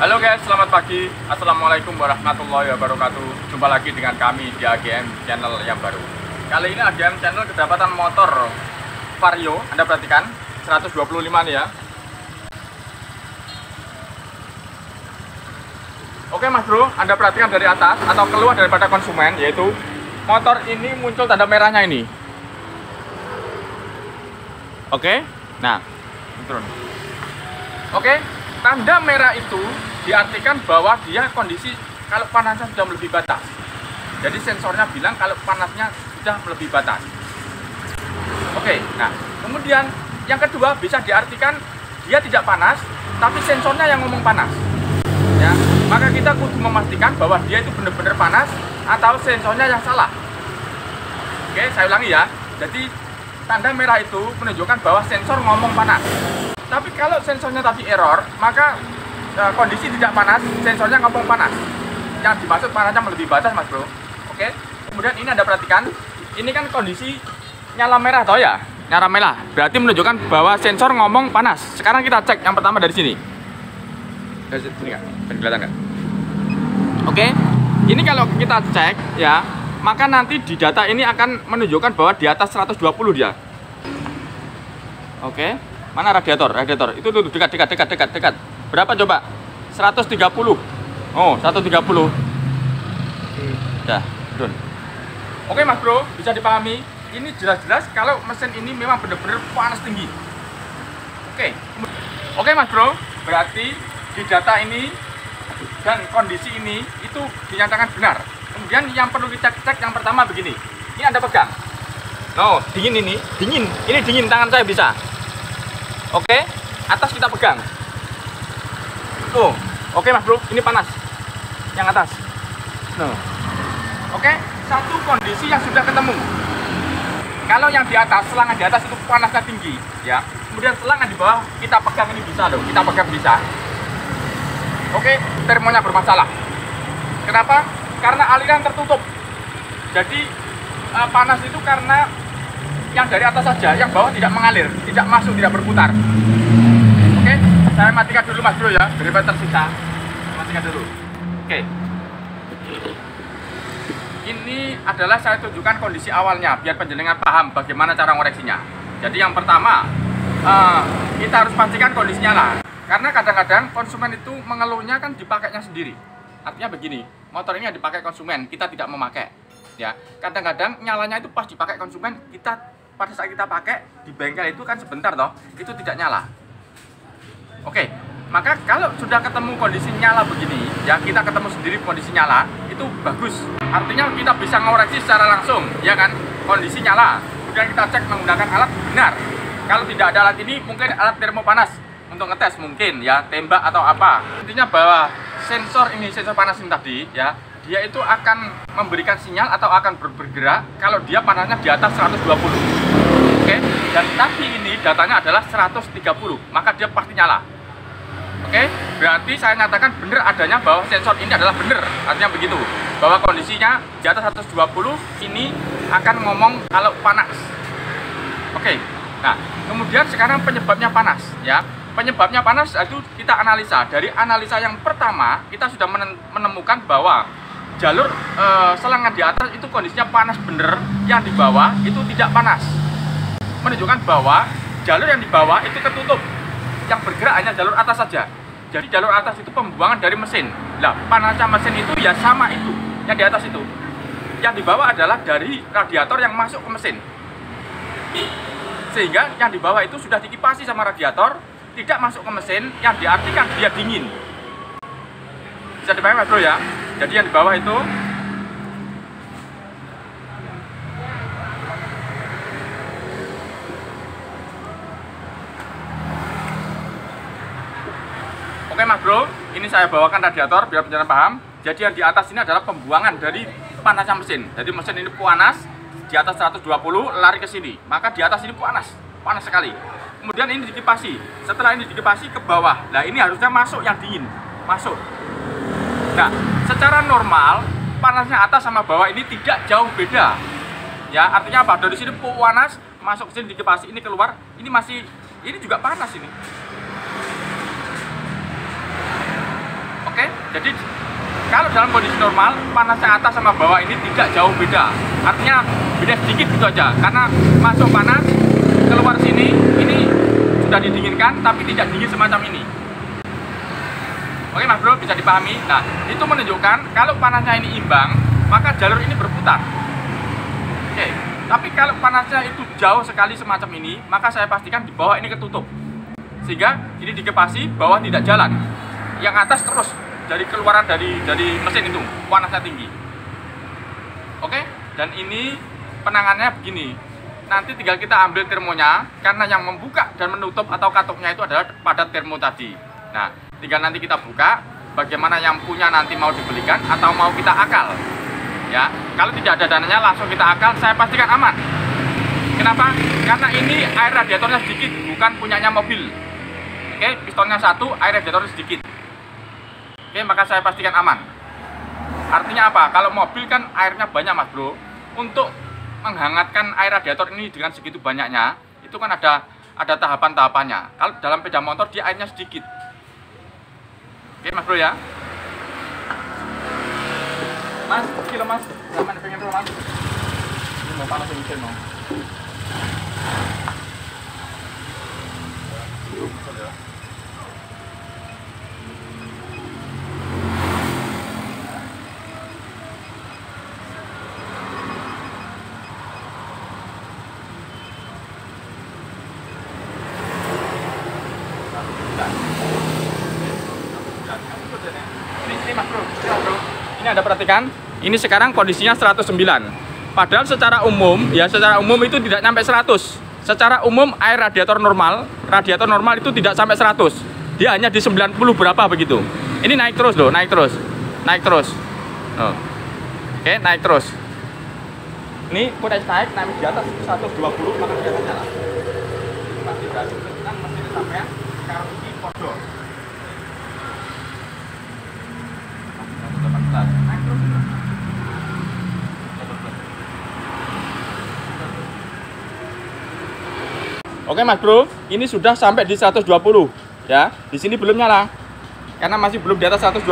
Halo guys, selamat pagi. Assalamualaikum warahmatullahi wabarakatuh. Jumpa lagi dengan kami di AGM Channel yang baru. Kali ini AGM Channel kedapatan motor Vario. Anda perhatikan 125 nih ya. Oke Mas Bro, Anda perhatikan dari atas atau keluar daripada konsumen, yaitu motor ini muncul tanda merahnya ini. Oke, nah turun. Oke, tanda merah itu diartikan bahwa dia kondisi kalau panasnya sudah melebihi batas. Jadi sensornya bilang kalau panasnya sudah melebihi batas. Oke, nah kemudian yang kedua bisa diartikan dia tidak panas, tapi sensornya yang ngomong panas. Ya, maka kita kudu memastikan bahwa dia itu benar-benar panas atau sensornya yang salah. Oke, saya ulangi ya. Jadi tanda merah itu menunjukkan bahwa sensor ngomong panas. Tapi kalau sensornya tadi error, maka kondisi tidak panas, sensornya ngomong panas. Yang dimaksud panasnya melebihi batas, Mas Bro. Oke. Kemudian ini Anda perhatikan, ini kan kondisi nyala merah toh ya? Nyala merah. Berarti menunjukkan bahwa sensor ngomong panas. Sekarang kita cek yang pertama dari sini. Dari sini nggak? Kelihatan nggak? Oke. Ini kalau kita cek ya, maka nanti di data ini akan menunjukkan bahwa di atas 120 dia. Oke. Mana radiator? Radiator. Itu tuh dekat. Berapa coba? 130. Oh, 130. Dah, turun. Oke Mas Bro, bisa dipahami. Ini jelas-jelas kalau mesin ini memang benar-benar panas tinggi. Oke Mas Bro, berarti di data ini dan kondisi ini itu dinyatakan benar. Kemudian yang perlu kita cek yang pertama begini. Ini Anda pegang. Oh, dingin ini. Dingin. Ini dingin, tangan saya bisa. Oke, atas kita pegang. Tuh, oke Mas Bro, ini panas. Yang atas. Nah. Oke, satu kondisi yang sudah ketemu. Kalau yang di atas, selangan di atas itu panasnya tinggi, ya. Kemudian selangan di bawah kita pegang ini bisa loh, kita pegang bisa. Oke, termonya bermasalah. Kenapa? Karena aliran tertutup. Jadi panas itu karena yang dari atas saja, yang bawah tidak mengalir, tidak masuk, tidak berputar. Oke, saya matikan dulu Mas Bro ya, daripada tersisa. Matikan dulu. Oke. Ini adalah saya tunjukkan kondisi awalnya, biar penjenengan paham bagaimana cara ngoreksinya. Jadi yang pertama, kita harus pastikan kondisinya lah. Karena kadang-kadang konsumen itu mengeluhnya kan dipakainya sendiri. Artinya begini, motor ini yang dipakai konsumen, kita tidak memakai. Ya, kadang-kadang nyalanya itu pas dipakai konsumen, pada saat kita pakai di bengkel itu kan sebentar toh, itu tidak nyala. Oke, maka kalau sudah ketemu kondisi nyala begini, ya kita ketemu sendiri kondisi nyala, itu bagus. Artinya kita bisa ngoreksi secara langsung, ya kan? Kondisi nyala, kemudian kita cek menggunakan alat benar. Kalau tidak ada alat ini, mungkin alat termopanas untuk ngetes mungkin, ya tembak atau apa. Intinya bahwa sensor panas ini tadi, ya dia itu akan memberikan sinyal atau akan bergerak kalau dia panasnya di atas 120. Oke, dan tapi ini datanya adalah 130, maka dia pasti nyala. Oke, berarti saya nyatakan benar adanya bahwa sensor ini adalah benar. Artinya begitu, bahwa kondisinya di atas 120 ini akan ngomong kalau panas. Oke, nah kemudian sekarang penyebabnya panas, ya. Penyebabnya panas itu kita analisa. Dari analisa yang pertama kita sudah menemukan bahwa jalur selangan di atas itu kondisinya panas bener, yang di bawah itu tidak panas. Menunjukkan bahwa jalur yang di bawah itu tertutup, yang bergerak hanya jalur atas saja. Jadi jalur atas itu pembuangan dari mesin. Nah, panasnya mesin itu ya sama itu, yang di atas itu. Yang di bawah adalah dari radiator yang masuk ke mesin. Sehingga yang di bawah itu sudah dikipasi sama radiator, tidak masuk ke mesin, yang diartikan dia dingin. Bisa dipahami Mas Bro ya? Jadi yang di bawah itu Oke Mas Bro, ini saya bawakan radiator biar penjelasan paham. Jadi yang di atas ini adalah pembuangan dari panasnya mesin. Jadi mesin ini panas, di atas 120 lari ke sini. Maka di atas ini panas sekali. Kemudian ini dikipasi. Setelah ini dikipasi ke bawah. Nah ini harusnya masuk yang dingin, masuk. Nah, secara normal panasnya atas sama bawah ini tidak jauh beda. Ya, artinya apa? Dari sini panas, masuk ke sini dikipasi, ini keluar, ini juga panas ini. Jadi kalau dalam kondisi normal, panasnya atas sama bawah ini tidak jauh beda. Artinya beda sedikit gitu aja. Karena masuk panas, keluar sini, ini sudah didinginkan, tapi tidak dingin semacam ini. Oke Mas Bro, bisa dipahami? Nah, itu menunjukkan kalau panasnya ini imbang, maka jalur ini berputar. Oke, tapi kalau panasnya itu jauh sekali semacam ini, maka saya pastikan di bawah ini ketutup. Sehingga ini dikepasi, bawah tidak jalan. Yang atas terus dari keluaran dari mesin itu, panasnya tinggi. Oke, dan ini penanganannya begini. Nanti tinggal kita ambil termonya, karena yang membuka dan menutup atau katupnya itu adalah pada termo tadi. Nah, tinggal nanti kita buka, bagaimana yang punya nanti mau dibelikan atau mau kita akal. Ya, kalau tidak ada dananya langsung kita akal, saya pastikan aman. Kenapa? Karena ini air radiatornya sedikit, bukan punyanya mobil. Oke, pistonnya satu, air radiatornya sedikit. Oke, maka saya pastikan aman. Artinya apa? Kalau mobil kan airnya banyak Mas Bro. Untuk menghangatkan air radiator ini dengan segitu banyaknya, itu kan ada tahapan-tahapannya. Kalau dalam sepeda motor dia airnya sedikit. Oke Mas Bro ya. Mas, kilo Mas, sama pengen dulu Mas. Ini mau panas mesin mau. Ini Mas Bro, ini Anda perhatikan, ini sekarang kondisinya 109. Padahal secara umum itu tidak sampai 100. Secara umum air radiator normal itu tidak sampai 100. Dia hanya di 90 berapa begitu. Ini naik terus loh, naik terus. Oh. Oke, naik terus. Ini udah naik di atas 120 maka dia akan nyala. Pasti berhasil kan mesin sampai sekarang ini pojok. Naik terus. Oke Mas Bro, ini sudah sampai di 120 ya. Di sini belum nyala karena masih belum di atas 120.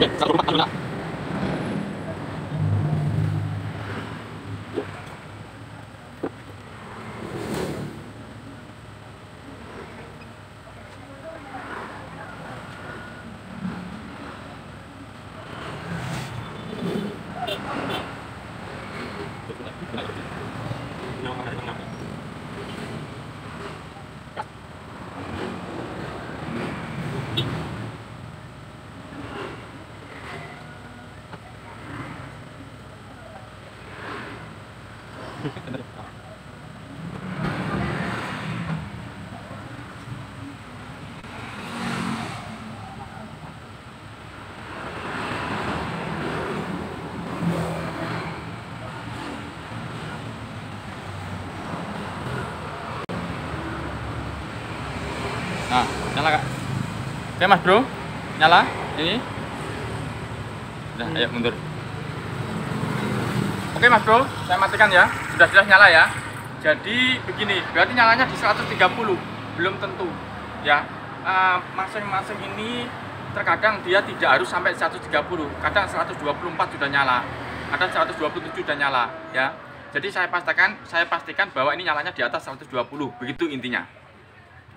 Oke, 140. Nah, nyala Kak. Oke Mas Bro, nyala ini. Udah, ayo mundur. Oke Mas Bro, saya matikan ya. Sudah jelas nyala ya. Jadi begini, berarti nyalanya di 130, belum tentu ya. Masing-masing ini terkadang dia tidak harus sampai 130, kadang 124 sudah nyala, kadang 127 sudah nyala ya. Jadi saya pastikan bahwa ini nyalanya di atas 120, begitu intinya.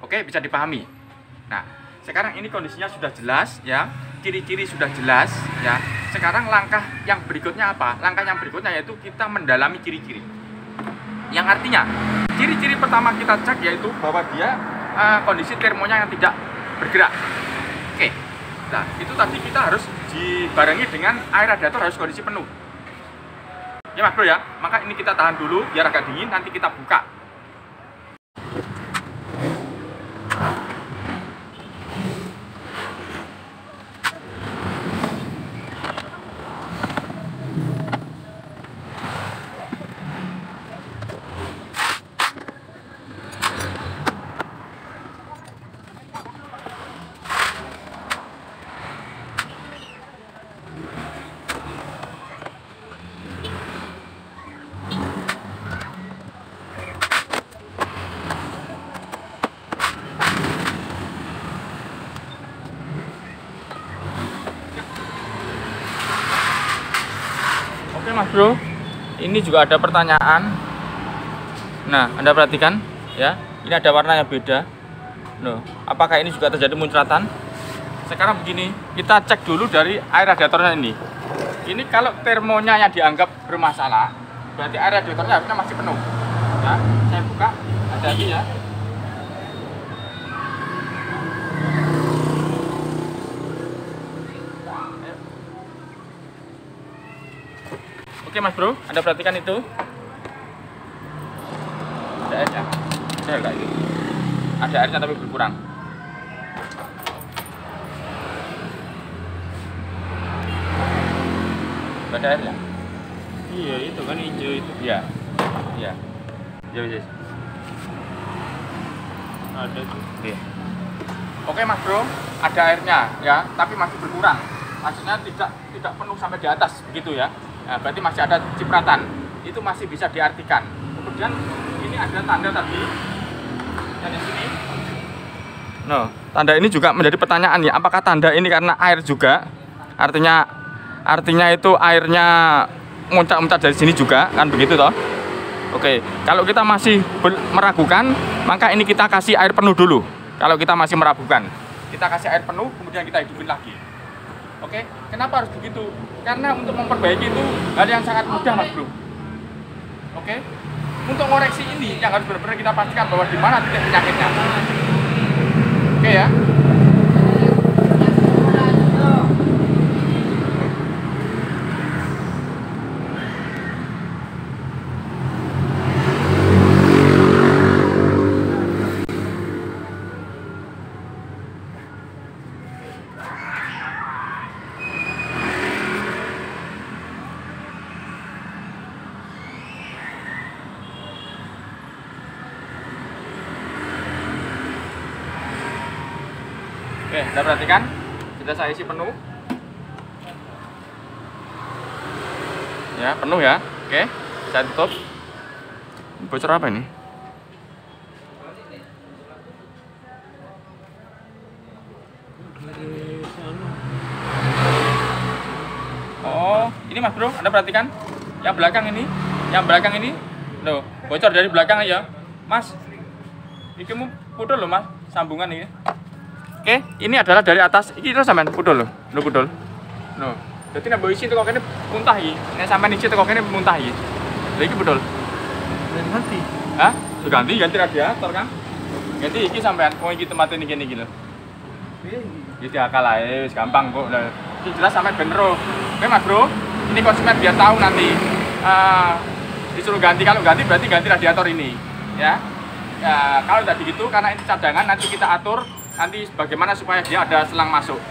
Oke, bisa dipahami. Nah, sekarang ini kondisinya sudah jelas ya, ciri-ciri sudah jelas ya. Sekarang langkah yang berikutnya apa? Langkah yang berikutnya yaitu kita mendalami ciri-ciri. Yang artinya, ciri-ciri pertama kita cek yaitu bahwa dia kondisi termonya yang tidak bergerak. Oke. Nah, itu tadi kita harus dibarengi dengan air radiator harus kondisi penuh. Ya Mas Bro ya, maka ini kita tahan dulu biar agak dingin, nanti kita buka. Oke Mas Bro, ini juga ada pertanyaan. Nah, Anda perhatikan ya, ini ada warnanya beda. Loh, apakah ini juga terjadi muncratan? Sekarang begini, kita cek dulu dari air radiatornya ini. Ini kalau termonya yang dianggap bermasalah, berarti air radiatornya harusnya masih penuh. Ya, saya buka, hati-hati ya. Oke Mas Bro, Anda perhatikan itu. Ada airnya. Saya enggak itu. Ada airnya tapi berkurang. Ada airnya. Iya, itu kan hijau itu. Iya. Iya. Iya. Ada tuh. Oke Mas Bro, ada airnya ya, tapi masih berkurang. Maksudnya tidak penuh sampai di atas begitu ya. Nah, berarti masih ada cipratan. Itu masih bisa diartikan. Kemudian ini ada tanda tadi yang di sini. No, tanda ini juga menjadi pertanyaan ya. Apakah tanda ini karena air juga? Artinya itu airnya muncrat-muncrat dari sini juga, kan begitu toh? Oke, kalau kita masih meragukan, maka ini kita kasih air penuh dulu. Kalau kita masih meragukan, kita kasih air penuh, kemudian kita hidupin lagi. Oke, kenapa harus begitu? Karena untuk memperbaiki itu hal yang sangat mudah Mas Bro. Oke, untuk koreksi ini yang harus benar-benar kita pastikan bahwa di mana titik penyakitnya. Oke ya. Oke, Anda perhatikan, sudah saya isi penuh. Ya, penuh ya. Oke, saya tutup. Bocor apa ini? Oh, ini Mas Bro, Anda perhatikan. Yang belakang ini, loh, bocor dari belakang aja. Mas, ini mau pudul loh Mas, sambungan ini. Oke, ini adalah dari atas. Ini sampean pudul loh, pudul. No. Jadi nek mbok isi teko kene muntah iki. Nek sampean isi teko kene muntah iki. Lha iki pudul. Ganti. Hah? Ganti radiator kan? Ganti iki sampean, wong iki tempat ini kene iki lho. Iki diakal ae, wis gampang kok. Lah, iki jelas sampean bener. Oke Mas Bro, ini konsumen biar tahu nanti disuruh ganti. Kalau ganti berarti ganti radiator ini, ya. Ya, kalau tidak begitu karena ini cadangan nanti kita atur nanti bagaimana supaya dia ada selang masuk.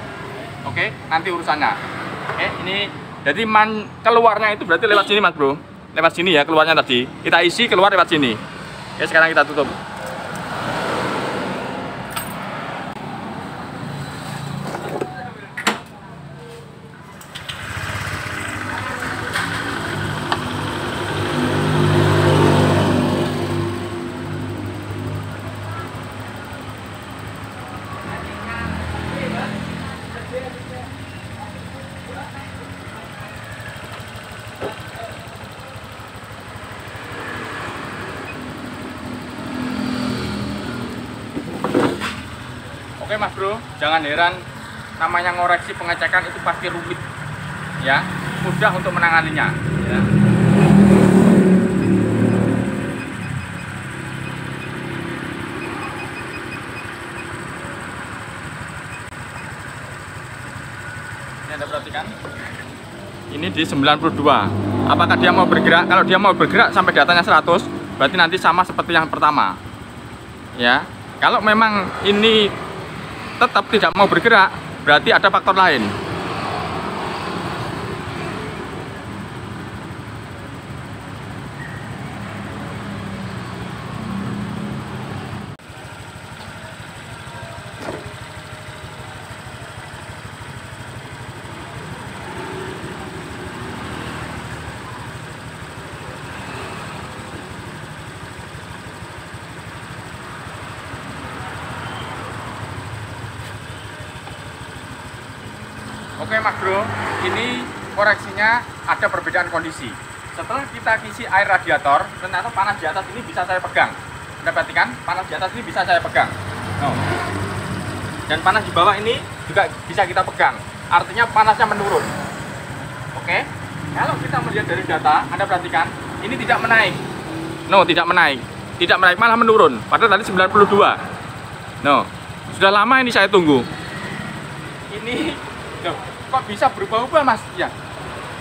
Oke, nanti urusannya. Oke, ini jadi keluarnya itu berarti lewat sini Mas Bro. Lewat sini ya keluarnya tadi. Kita isi keluar lewat sini. Oke, sekarang kita tutup. Oke Mas Bro, jangan heran, namanya ngoreksi pengecekan itu pasti rumit, ya, mudah untuk menanganinya. Ya. Ini Anda perhatikan, ini di 92. Apakah dia mau bergerak? Kalau dia mau bergerak sampai datanya 100, berarti nanti sama seperti yang pertama. Ya, kalau memang ini tetap tidak mau bergerak, berarti ada faktor lain. Oke Mas Bro, ini koreksinya ada perbedaan kondisi. Setelah kita isi air radiator, ternyata panas di atas ini bisa saya pegang. Anda perhatikan, panas di atas ini bisa saya pegang. Oh. Dan panas di bawah ini juga bisa kita pegang. Artinya panasnya menurun. Oke. Kalau kita melihat dari data, Anda perhatikan, ini tidak menaik. No, tidak menaik. Tidak menaik, malah menurun. Padahal tadi 92. No. Sudah lama ini saya tunggu. Ini loh, kok bisa berubah-ubah, Mas? Ya.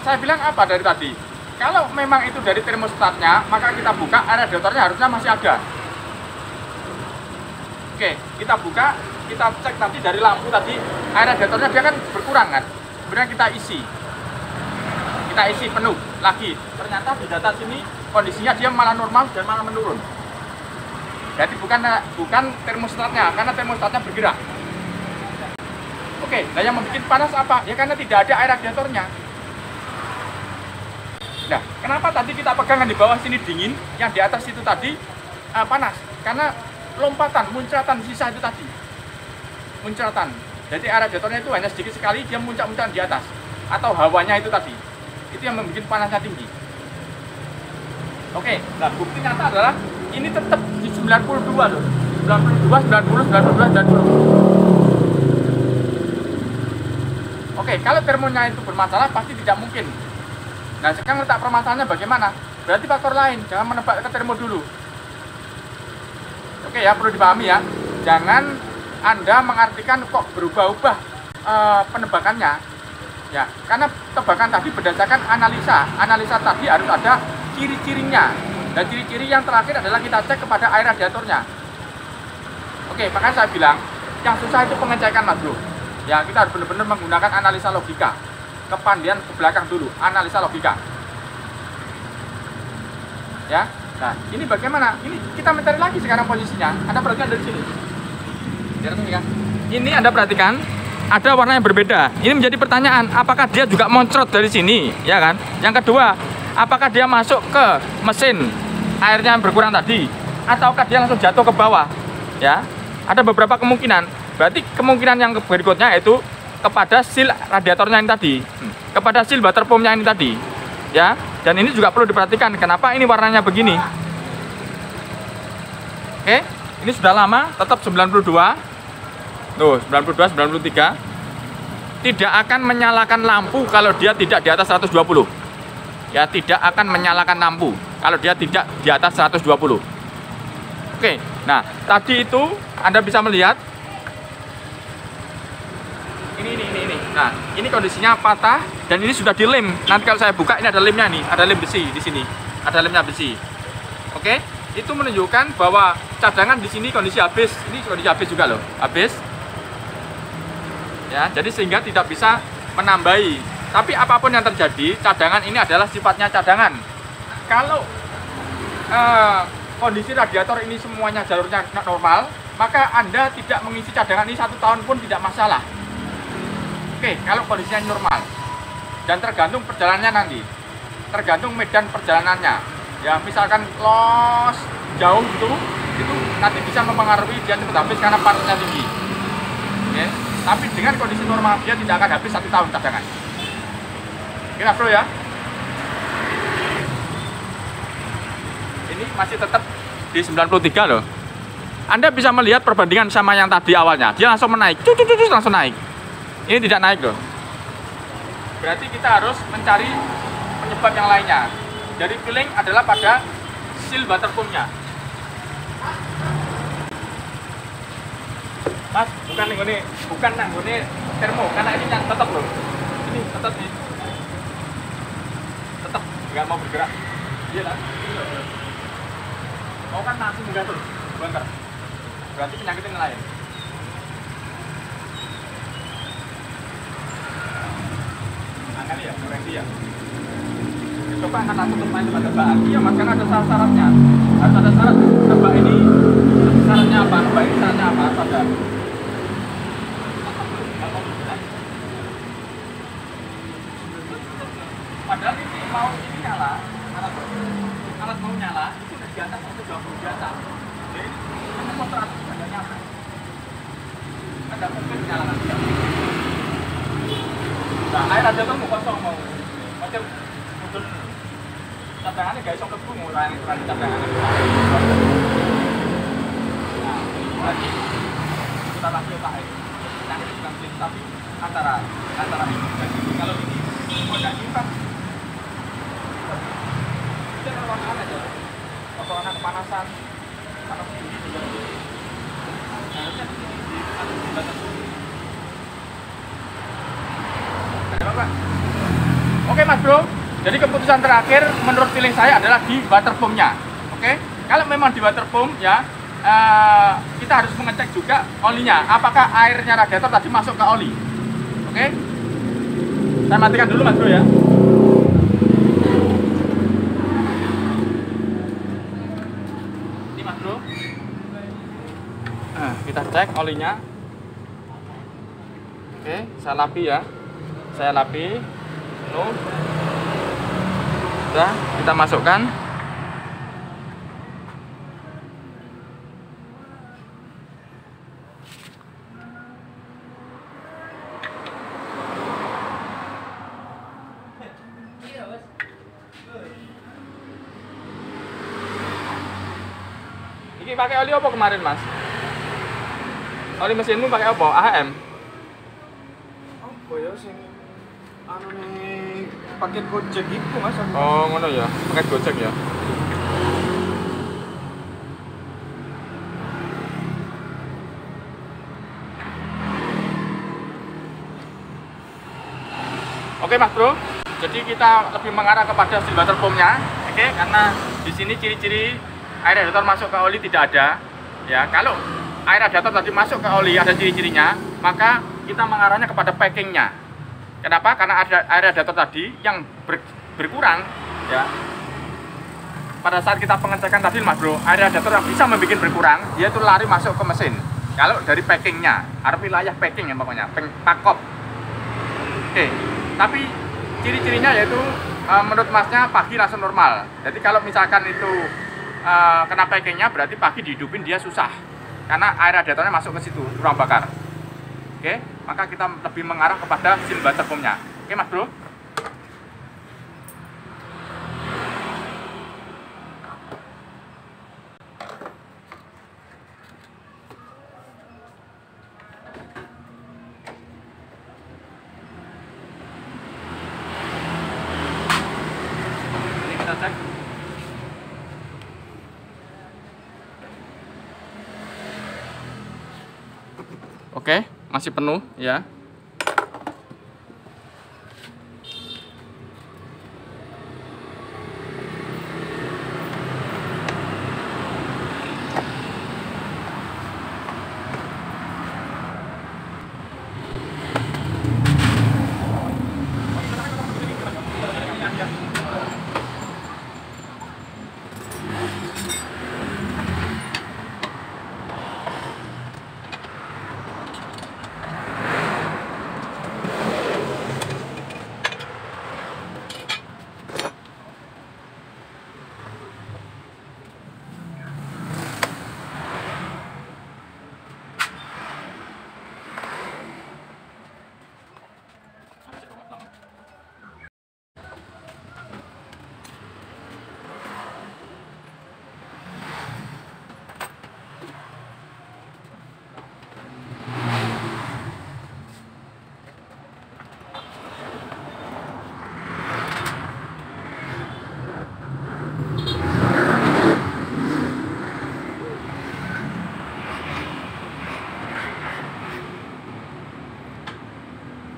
Saya bilang apa dari tadi? Kalau memang itu dari termostatnya, maka kita buka, air radiatornya harusnya masih ada. Oke, kita buka, kita cek tadi dari lampu tadi, air radiatornya dia kan berkurang kan. Kemudian kita isi penuh lagi. Ternyata di data sini kondisinya dia malah normal dan malah menurun. Jadi bukan termostatnya, karena termostatnya bergerak. Oke, nah yang membuat panas apa? Ya karena tidak ada air radiatornya. Nah, kenapa tadi kita pegangan di bawah sini dingin, yang di atas itu tadi panas? Karena lompatan, muncratan sisa itu tadi. Muncratan. Jadi air radiatornya itu hanya sedikit sekali, dia muncrat-muncrat di atas. Atau hawanya itu tadi. Itu yang membuat panasnya tinggi. Oke, nah bukti nyata adalah ini tetap di 92 loh. 92, 90, 92, 90. Oke, kalau termonya itu bermasalah pasti tidak mungkin. Nah, sekarang letak permasalahannya bagaimana? Berarti faktor lain, jangan menebak ke termo dulu. Oke ya, perlu dipahami ya. Jangan Anda mengartikan kok berubah-ubah penebakannya. Ya, karena tebakan tadi berdasarkan analisa. Analisa tadi harus ada ciri-cirinya. Dan ciri-ciri yang terakhir adalah kita cek kepada air radiatornya. Oke, makanya saya bilang yang susah itu pengecekan, Mas Bro. Ya, kita harus benar-benar menggunakan analisa logika. Kepandian ke belakang dulu, analisa logika. Ya, nah ini bagaimana? Ini kita mencari lagi sekarang posisinya. Anda perhatikan dari sini. Ini Anda perhatikan, ada warna yang berbeda. Ini menjadi pertanyaan, apakah dia juga moncrot dari sini, ya kan? Yang kedua, apakah dia masuk ke mesin airnya yang berkurang tadi, ataukah dia langsung jatuh ke bawah? Ya, ada beberapa kemungkinan. Berarti kemungkinan yang berikutnya yaitu kepada seal radiatornya ini tadi, kepada seal water pumpnya ini tadi, ya. Dan ini juga perlu diperhatikan, kenapa ini warnanya begini. Oke, ini sudah lama, tetap 92, tuh 92, 93. Tidak akan menyalakan lampu kalau dia tidak di atas 120. Ya, tidak akan menyalakan lampu kalau dia tidak di atas 120. Oke, nah tadi itu Anda bisa melihat. Ini. Nah, ini kondisinya patah dan ini sudah dilem. Nanti kalau saya buka ini ada lemnya nih, ada lem besi di sini. Ada lemnya besi. Oke, itu menunjukkan bahwa cadangan di sini kondisi habis. Ini kondisi habis juga loh, habis. Ya, jadi sehingga tidak bisa menambahi. Tapi apapun yang terjadi, cadangan ini adalah sifatnya cadangan. Kalau kondisi radiator ini semuanya jalurnya normal, maka Anda tidak mengisi cadangan ini 1 tahun pun tidak masalah. Oke, kalau kondisinya normal dan tergantung perjalanannya nanti, tergantung medan perjalanannya. Ya, misalkan los jauh itu nanti bisa mempengaruhi dia cepat habis karena panasnya tinggi. Oke, tapi dengan kondisi normal dia tidak akan habis 1 tahun cadangan. Oke, Bro ya. Ini masih tetap di 93 loh. Anda bisa melihat perbandingan sama yang tadi awalnya, dia langsung menaik, langsung naik. Ini tidak naik loh. Berarti kita harus mencari penyebab yang lainnya. Jadi feeling adalah pada seal water pumpnya. Mas, bukan ini termo, karena ini tetap loh. Ini tetap nih. Tetap nggak mau bergerak. Iya kan? Mau kan langsung menggantung, bongkar. Berarti penyakit yang lain. Ya, koreksi ya. Coba akan tutup main tebak-tebakan. Iya, Mas, kan ada syarat-syaratnya. Harus ada syarat. Tebak ini syaratnya apa? Tebak ini syaratnya apa? Harus ada. Padahal ini mau ini nyala, alat mau nyala itu udah di atas 120 di atas. Jadi ini kontrak ada nyala. Ada mungkin nyala nanti. Nah, air radiator mau kosong mau. pancen mudun cadangannya gak iso mlebu ngurang cadangannya. Nah, lagi kita lagi Pak. Kita bukan sih, tapi antara ini dan ini. Kalau ini tidak simpan. Itu ruangan aja. Ruangan kepanasan. Panas tinggi juga. Harusnya di batas. Ada Pak? Oke Mas Bro. Jadi keputusan terakhir menurut feeling saya adalah di water pumpnya. Oke? Kalau memang di water pump ya kita harus mengecek juga olinya. Apakah airnya radiator tadi masuk ke oli? Oke? Saya matikan dulu Mas Bro ya. Ini Mas Bro. Nah, kita cek olinya. Oke, saya lapi ya. Saya lapi. Sudah, kita masukkan. Ini pakai oli apa kemarin Mas? Oli mesinmu pakai apa? AHM? Apa ya sing anu nih paket Gojek itu Mas? Oh, ngono ya. Pakai Gojek ya. Oke Mas Bro. Jadi kita lebih mengarah kepada seal water pumpnya. Oke, karena di sini ciri-ciri air radiator masuk ke oli tidak ada. Ya, kalau air radiator tadi masuk ke oli ada ciri-cirinya, maka kita mengarahnya kepada packingnya. Kenapa? Karena ada air radiator tadi yang berkurang, ya. Pada saat kita pengecekan tadi, Mas Bro, air radiator yang bisa membuat berkurang, dia itu lari masuk ke mesin. Kalau dari packingnya, ada wilayah packing ya pokoknya, pakop. Oke, tapi ciri-cirinya yaitu menurut Masnya pagi langsung normal. Jadi kalau misalkan itu kena packingnya, berarti pagi dihidupin dia susah. Karena air radiatornya masuk ke situ, ruang bakar. Oke, maka kita lebih mengarah kepada seal water pumpnya. Oke Mas Bro. Ini kita cek. Oke, masih penuh ya.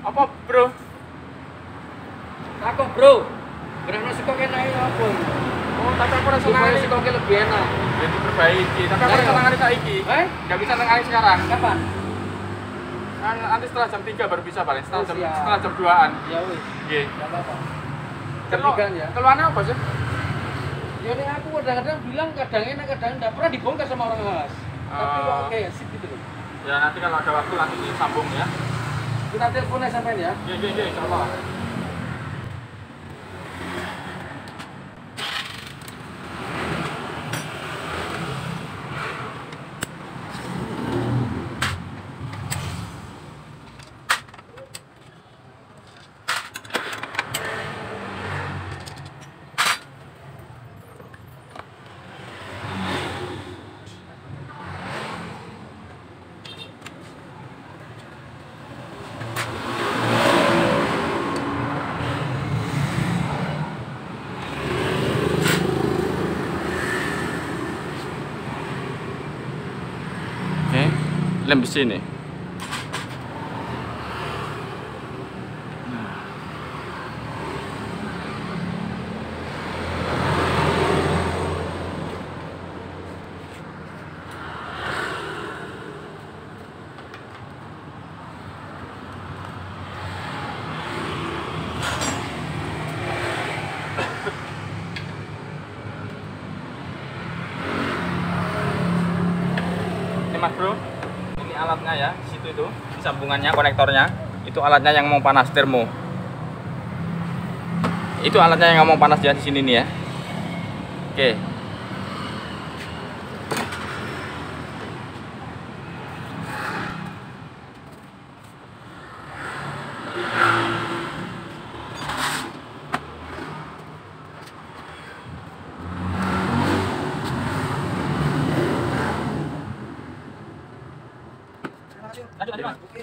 Apa bro? Aku bro, berapa suka kena ini apa? Oh, tapi aku rasa Supaya nangani suka lebih enak. jadi perbaiki. Tapi aku rasa nangani saiki. Nggak bisa nangani sekarang. Kapan? Nanti setelah jam 3 baru bisa paling. Setelah Oh, jam siap. setelah jam 2-an. Ya wis, Nggih. enggak apa-apa. Kelo- Kepikan ya. Keluarnya apa sih? Ya ini aku kadang-kadang bilang kadang enak, kadang enggak pernah dibongkar sama orang khas. Tapi kok kayak sip gitu loh. Ya nanti kalau ada waktu nanti disambung ya. Kita telepon aja sampean ya. Iya, insyaallah. lem besi ini. Mas bro, ini alatnya ya, di situ itu, di sambungannya, konektornya, itu alatnya yang mau panas termo. Itu alatnya yang mau panas ya di sini nih ya. Oke. Lanjut, Mas. Oke.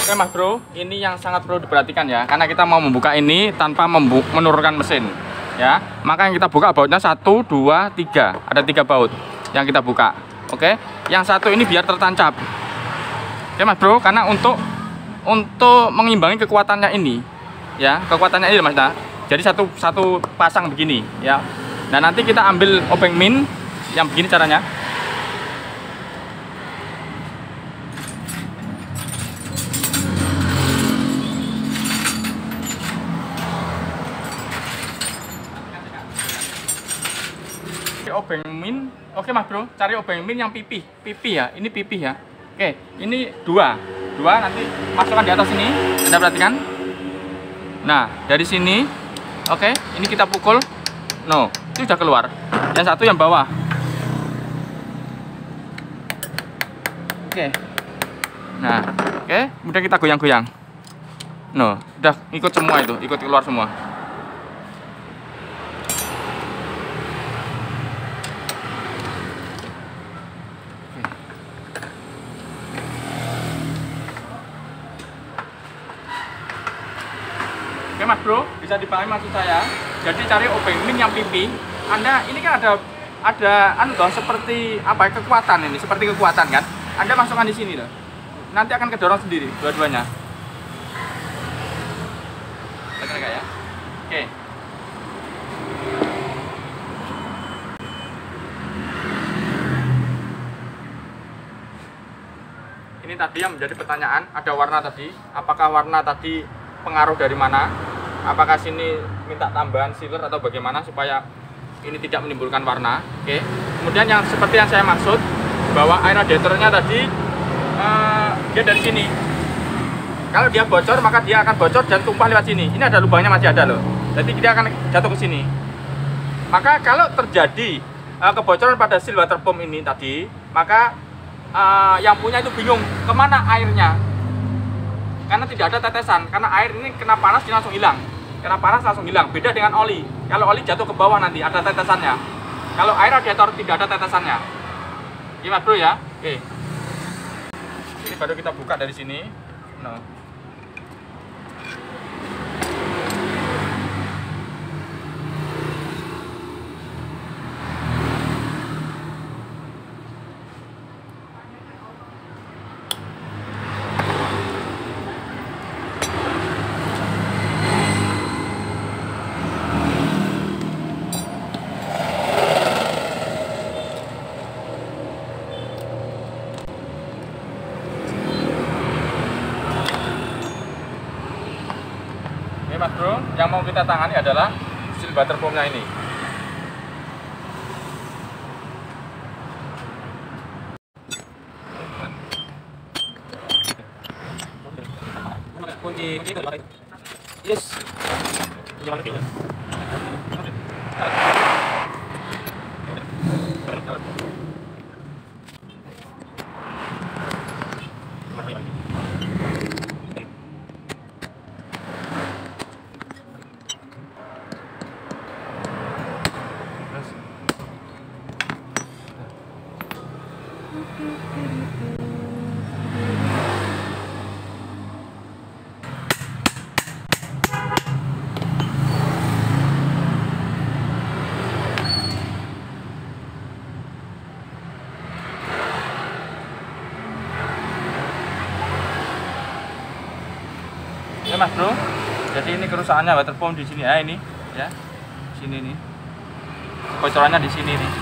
Oke Mas Bro, ini yang sangat perlu diperhatikan ya, karena kita mau membuka ini tanpa menurunkan mesin ya. Maka yang kita buka bautnya 1, 2, 3, ada 3 baut yang kita buka. Oke, yang satu ini biar tertancap. Oke Mas Bro, karena untuk mengimbangi kekuatannya ini ya, kekuatannya ini Mas. Nah, jadi satu pasang begini ya. Nah nanti kita ambil obeng min yang begini caranya. Obeng min, oke Mas Bro, cari obeng min yang pipih ya, ini pipih ya. Oke, ini dua nanti masukkan di atas ini, Anda perhatikan. Nah, dari sini, oke, ini kita pukul, no, itu sudah keluar. Yang satu yang bawah. Oke, nah, oke, kemudian kita goyang-goyang. No, udah ikut semua itu, ikut keluar semua. Oke Mas Bro, bisa dipahami maksud saya. Jadi cari obeng min yang pipi. Anda ini kan ada anu toh, seperti apa ya, kekuatan ini, seperti kekuatan kan. Anda masukkan di sini loh. Nanti akan kedorong sendiri dua-duanya. Betul enggak ya? Oke. Ini tadi yang menjadi pertanyaan, ada warna tadi. Apakah warna tadi pengaruh dari mana? Apakah sini minta tambahan sealer atau bagaimana supaya ini tidak menimbulkan warna? Oke. Kemudian yang seperti yang saya maksud, bahwa air radiatornya tadi dia dari sini. Kalau dia bocor maka dia akan bocor dan tumpah lewat sini. Ini ada lubangnya, masih ada loh. Jadi dia akan jatuh ke sini. Maka kalau terjadi kebocoran pada seal water pump ini tadi, maka yang punya itu bingung kemana airnya. Karena tidak ada tetesan, karena air ini kena panas dia langsung hilang. Kena panas langsung hilang, beda dengan oli. Kalau oli jatuh ke bawah nanti ada tetesannya. Kalau air radiator tidak ada tetesannya. Iya Mas Bro ya. Oke. Ini baru kita buka dari sini. No. Ini Mas Bro, yang mau kita tangani adalah seal butter foam-nya ini. Kunci itu. Yes. Ini Mas Bro, jadi ini kerusakannya water foam di sini ya, ini ya, sini nih, bocorannya di sini nih.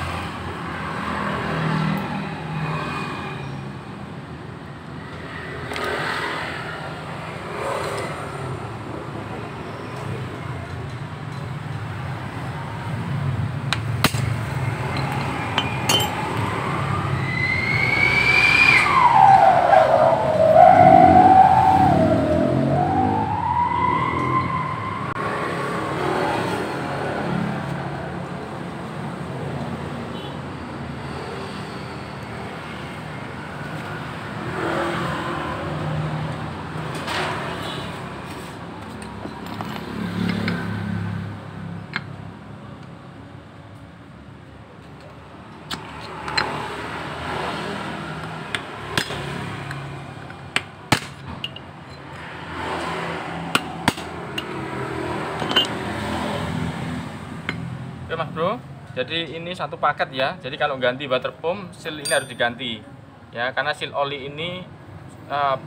Oke Mas Bro, jadi ini satu paket ya. Jadi kalau ganti water foam, seal ini harus diganti ya, karena seal oli ini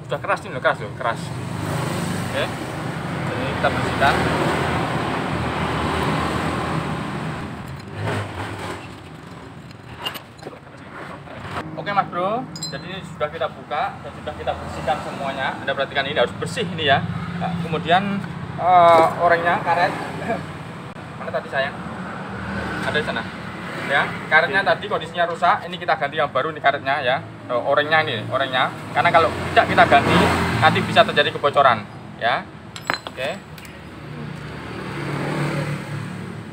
sudah keras, ini loh, keras loh, keras. Oke, jadi kita bersihkan. Oke Mas Bro, jadi ini sudah kita buka dan sudah kita bersihkan semuanya. Anda perhatikan ini harus bersih ini ya. Nah, kemudian orangnya, karet mana tadi sayang? Ada di sana ya, karetnya tadi kondisinya rusak, ini kita ganti yang baru nih karetnya ya, orangnya ini, orangnya, karena kalau tidak kita ganti nanti bisa terjadi kebocoran ya. Oke,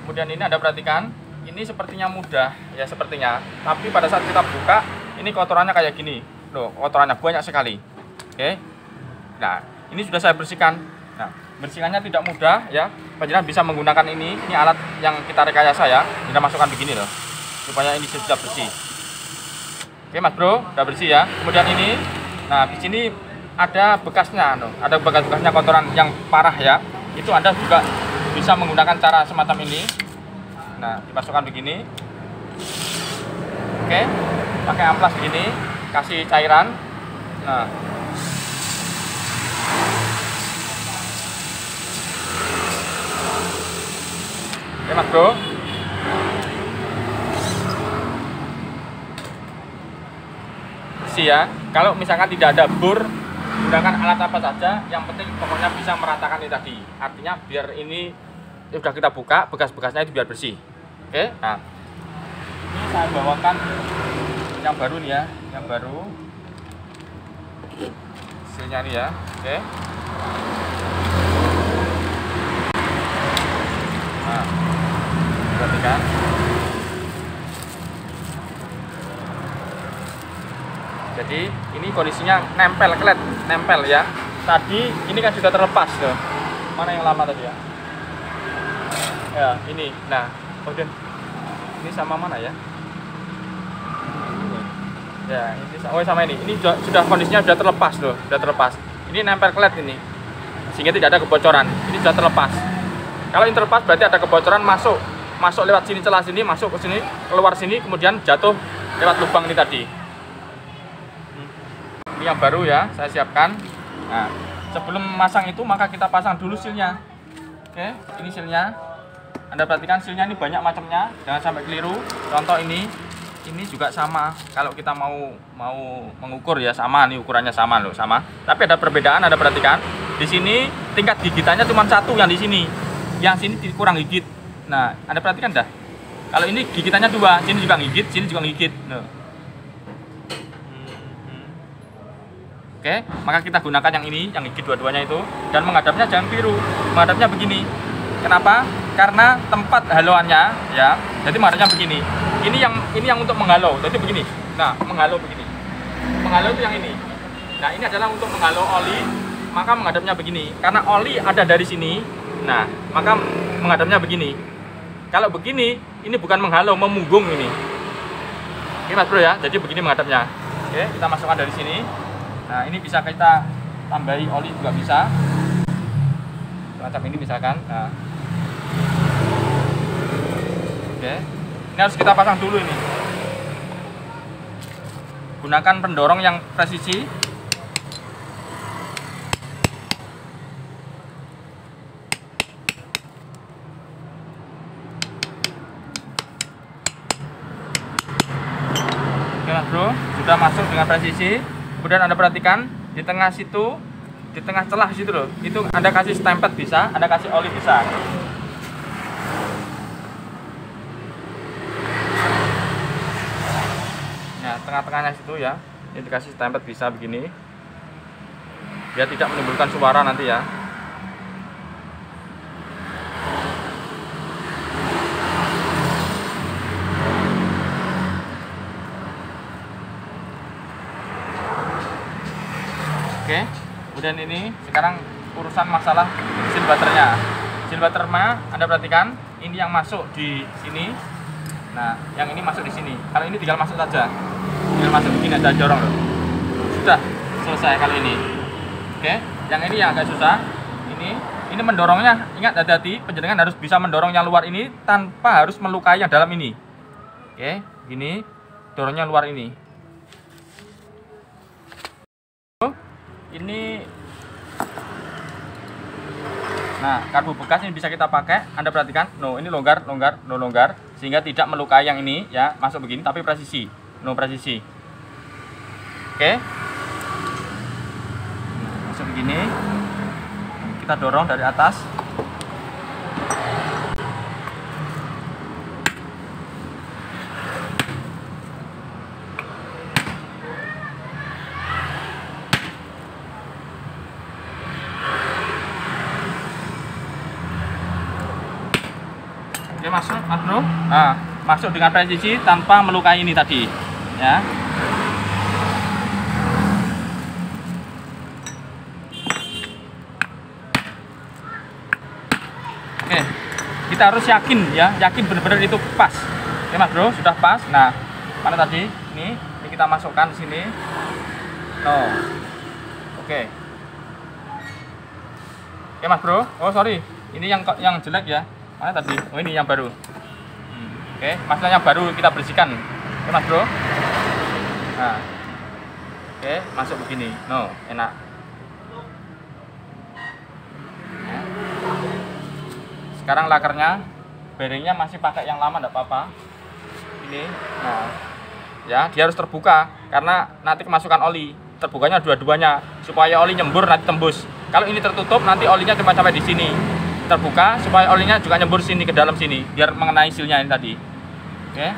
kemudian ini Anda perhatikan, ini sepertinya mudah ya, sepertinya, tapi pada saat kita buka ini kotorannya kayak gini loh, kotorannya banyak sekali. Oke, nah ini sudah saya bersihkan. Nah, bersihkannya tidak mudah ya. Panjenengan bisa menggunakan ini alat yang kita rekayasa ya. Kita masukkan begini loh, supaya ini sudah bersih. Oke Mas Bro, sudah bersih ya. Kemudian ini, nah di sini ada bekasnya, loh. Ada bekas-bekasnya kotoran yang parah ya. Itu Anda juga bisa menggunakan cara semacam ini. Nah, dimasukkan begini. Oke, pakai amplas begini, kasih cairan. Nah, oke Mas Bro, bersih ya. Kalau misalkan tidak ada bor, gunakan alat apa saja, yang penting pokoknya bisa meratakan ini tadi. Artinya biar ini sudah kita buka, bekas-bekasnya itu biar bersih. Oke, nah ini saya bawakan yang baru nih ya, yang baru hasilnya nih ya. Oke, nah perhatikan. Jadi ini kondisinya nempel, kelet, nempel ya. Tadi ini kan sudah terlepas loh. Mana yang lama tadi ya? Ya ini. Nah, kemudian ini sama mana ya? Ya, ini sama ini. Ini sudah kondisinya sudah terlepas loh, sudah terlepas. Ini nempel klet ini. Sehingga tidak ada kebocoran. Ini sudah terlepas. Kalau ini terlepas berarti ada kebocoran masuk lewat sini, celah sini, masuk ke sini, keluar sini, kemudian jatuh lewat lubang ini tadi. Ini yang baru ya, saya siapkan. Nah, sebelum masang itu maka kita pasang dulu silnya. Oke, ini silnya. Anda perhatikan silnya ini banyak macamnya, jangan sampai keliru. Contoh ini juga sama. Kalau kita mau mengukur ya sama, nih ukurannya sama loh, sama. Tapi ada perbedaan, Anda perhatikan. Di sini tingkat gigitannya cuma satu yang di sini. Yang sini kurang gigit. Nah, Anda perhatikan dah. Kalau ini gigitannya dua, sini juga gigit, sini juga gigit. Nah. Oke, maka kita gunakan yang ini, yang gigit dua-duanya itu, dan menghadapnya jangan keliru, menghadapnya begini. Kenapa? Karena tempat haluannya, ya. Jadi menghadapnya begini. Ini yang untuk menghalau. Jadi begini. Nah, menghalau begini. Menghalau itu yang ini. Nah, ini adalah untuk menghalau oli, maka menghadapnya begini. Karena oli ada dari sini. Nah, maka menghadapnya begini. Kalau begini, ini bukan menghalau, memunggung ini. Oke, Mas Bro ya. Jadi begini menghadapnya. Oke, kita masukkan dari sini. Nah, ini bisa kita tambahi oli juga bisa. Macam ini misalkan. Nah. Oke. Ini harus kita pasang dulu ini. Gunakan pendorong yang presisi. Oke, Mas Bro, sudah masuk dengan presisi. Kemudian Anda perhatikan di tengah situ, di tengah celah situ loh, itu Anda kasih stempet bisa, Anda kasih oli bisa. Nah, tengah-tengahnya situ ya, ini dikasih stempet bisa begini, biar tidak menimbulkan suara nanti ya. Oke, kemudian ini sekarang urusan masalah seal butternya. Seal butternya Anda perhatikan, ini yang masuk di sini. Nah, yang ini masuk di sini. Kalau ini tinggal masuk saja. Tinggal masuk begini, ada jorong loh. Sudah selesai kali ini. Oke, yang ini yang agak susah. Ini mendorongnya, ingat hati-hati, penjenengan harus bisa mendorong yang luar ini tanpa harus melukai yang dalam ini. Oke, gini, dorongnya luar ini. Ini, nah, karbu bekas ini bisa kita pakai. Anda perhatikan, no, ini longgar, sehingga tidak melukai yang ini ya, masuk begini tapi presisi, no presisi. Oke, masuk begini, kita dorong dari atas. Oke, masuk, Mas Bro. Nah, masuk dengan presisi tanpa melukai ini tadi, ya. Oke, kita harus yakin ya, yakin benar-benar itu pas. Oke, Mas Bro, sudah pas. Nah, mana tadi? Ini kita masukkan di sini. Oh, oke. Oke, Mas Bro. Oh, sorry, ini yang jelek ya. Mana tadi? Oh, ini yang baru. Oke, masalah yang baru kita bersihkan. Oke, Mas Bro. Nah, oke, masuk begini. No, enak. Sekarang lakernya, bearingnya masih pakai yang lama, enggak apa-apa. Ini, nah, ya dia harus terbuka karena nanti kemasukan oli. Terbukanya dua-duanya supaya oli nyembur nanti tembus. Kalau ini tertutup nanti olinya cuma sampai di sini. Terbuka supaya olinya juga nyembur sini ke dalam sini biar mengenai silnya ini tadi. Oke.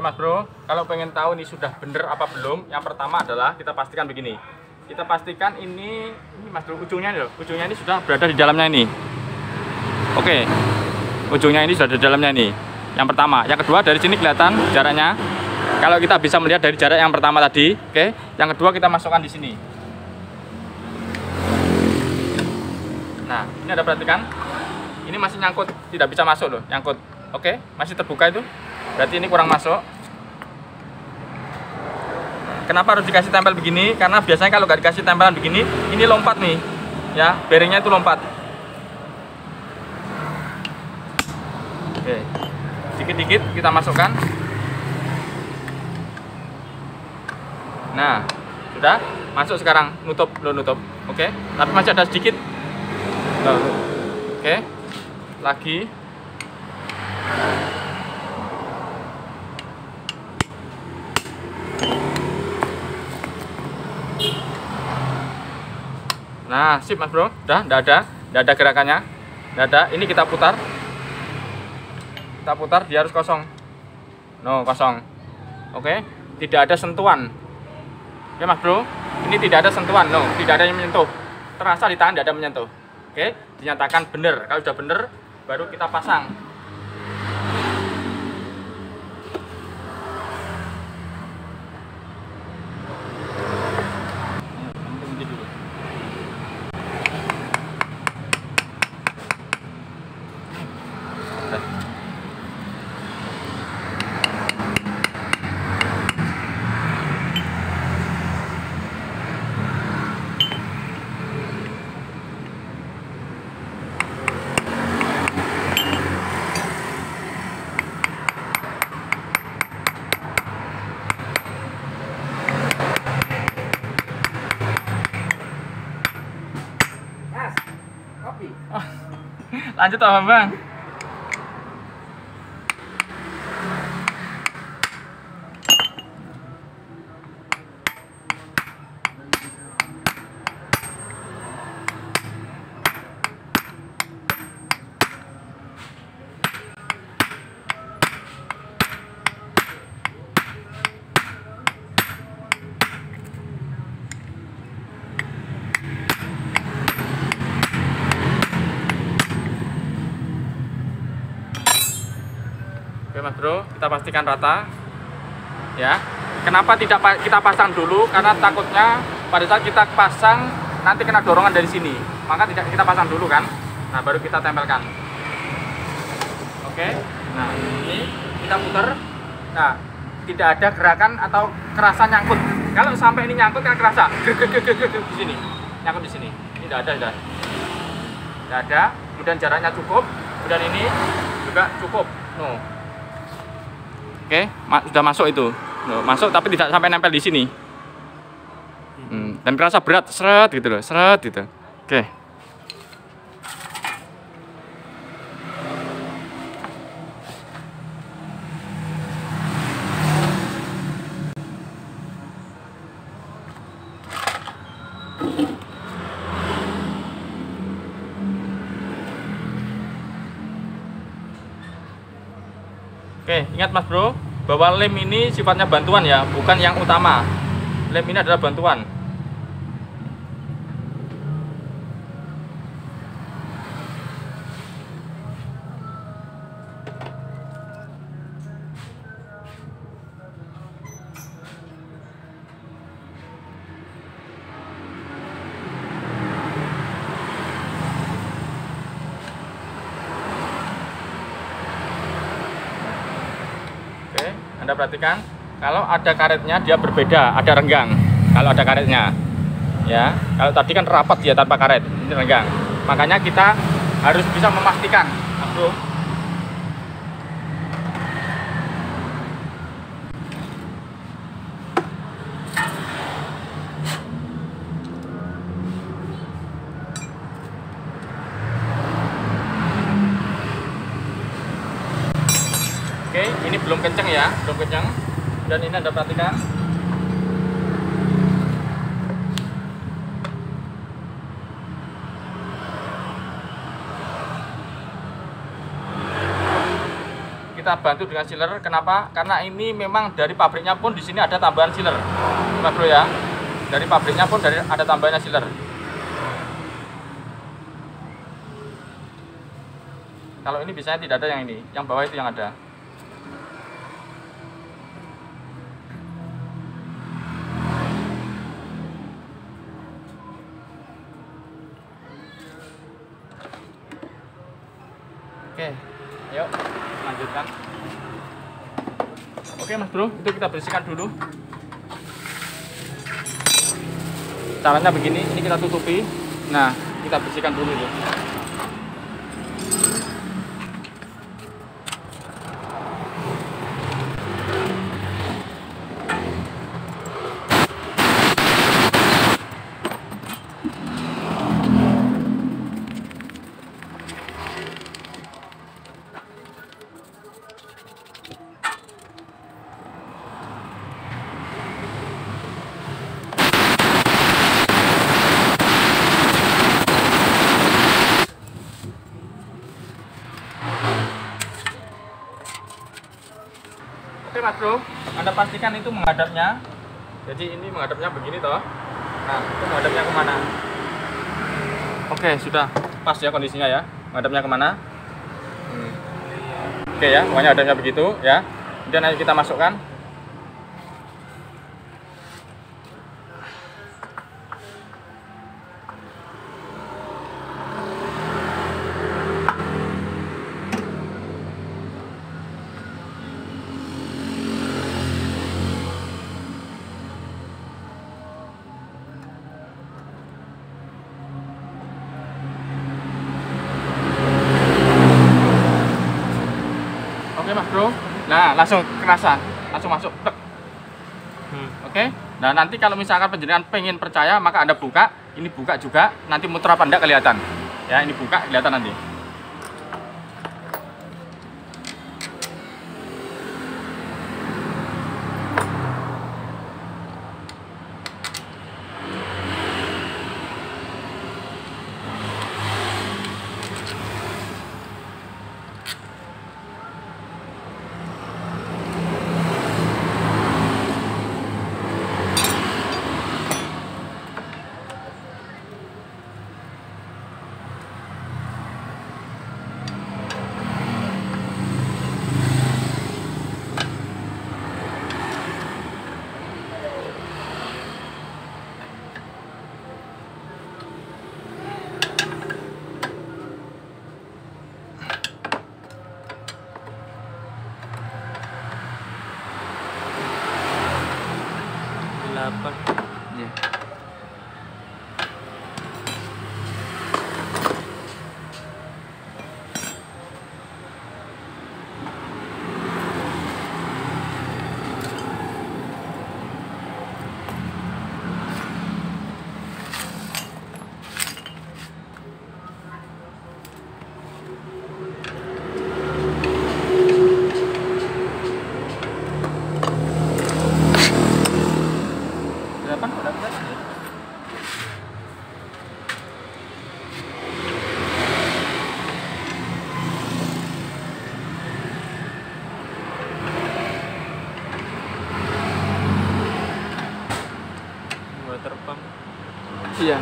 Mas Bro, kalau pengen tahu ini sudah bener apa belum, yang pertama adalah kita pastikan begini. Kita pastikan ini Mas Bro, ujungnya ini sudah berada di dalamnya ini. Oke. Ujungnya ini sudah di dalamnya ini. Yang pertama, yang kedua dari sini kelihatan jaraknya. Kalau kita bisa melihat dari jarak yang pertama tadi, oke. Yang kedua kita masukkan di sini. Nah, ini ada perhatikan. Ini masih nyangkut, tidak bisa masuk loh, nyangkut. Oke, masih terbuka itu. Berarti ini kurang masuk. Kenapa harus dikasih tempel begini? Karena biasanya kalau nggak dikasih tempelan begini, ini lompat nih. Ya, bearingnya itu lompat. Oke. Dikit-dikit kita masukkan. Nah, sudah masuk sekarang, nutup. Oke. Tapi masih ada sedikit. Oke. Lagi. Nah, sip Mas Bro. Udah, enggak ada gerakannya. Enggak ada. Ini kita putar. Kita putar, dia harus kosong. No, kosong. Oke. Tidak ada sentuhan. Oke Mas Bro. Ini tidak ada sentuhan. No, tidak ada yang menyentuh. Terasa di tangan tidak ada menyentuh. Oke, dinyatakan benar. Kalau sudah benar, baru kita pasang. Lanjut apa Bang? Oke Mas Bro, kita pastikan rata ya. Kenapa tidak kita pasang dulu? Karena takutnya pada saat kita pasang nanti kena dorongan dari sini. Maka tidak kita pasang dulu kan. Nah, baru kita tempelkan. Oke. Nah, ini kita putar. Nah, tidak ada gerakan atau kerasa nyangkut. Kalau sampai ini nyangkut kan kerasa di sini. Nyangkut di sini. Ini tidak ada, tidak ada. Kemudian jaraknya cukup. Kemudian ini juga cukup. No. Oke, sudah masuk itu. Loh, masuk tapi tidak sampai nempel di sini. Dan kerasa berat, seret gitu loh, seret gitu. Oke. Oke, ingat Mas Bro, bahwa lem ini sifatnya bantuan ya, bukan yang utama. Lem ini adalah bantuan. Anda perhatikan, kalau ada karetnya dia berbeda, ada renggang. Kalau ada karetnya, ya. Kalau tadi kan rapat dia tanpa karet, ini renggang. Makanya kita harus bisa memastikan, Mas Bro. Oke, ini belum kenceng ya, belum kenceng. Dan ini Anda perhatikan. Kita kita bantu dengan sealer. Kenapa? Karena ini memang dari pabriknya pun di sini ada tambahan sealer, Mas Bro ya. Dari pabriknya pun ada tambahannya sealer. Kalau ini biasanya tidak ada yang ini, yang bawah itu yang ada. Oke, ayo lanjutkan. Oke Mas Bro, itu kita bersihkan dulu. Caranya begini, ini kita tutupi. Nah, kita bersihkan dulu ya. Oke Mas Bro, Anda pastikan itu menghadapnya. Jadi ini menghadapnya begini toh. Nah, itu menghadapnya kemana? Oke, sudah pas ya kondisinya ya. Menghadapnya kemana? Oke ya, pokoknya hadapnya begitu ya. Kemudian nanti kita masukkan. Oke Mas Bro, nah langsung kerasa, langsung masuk. Oke, nah nanti kalau misalkan penjenengan pengen percaya, maka Anda buka, ini buka juga, nanti muter apa enggak kelihatan. Ya, ini buka kelihatan nanti. Iya. Delapan udah bisa ya? Water pump. Iya.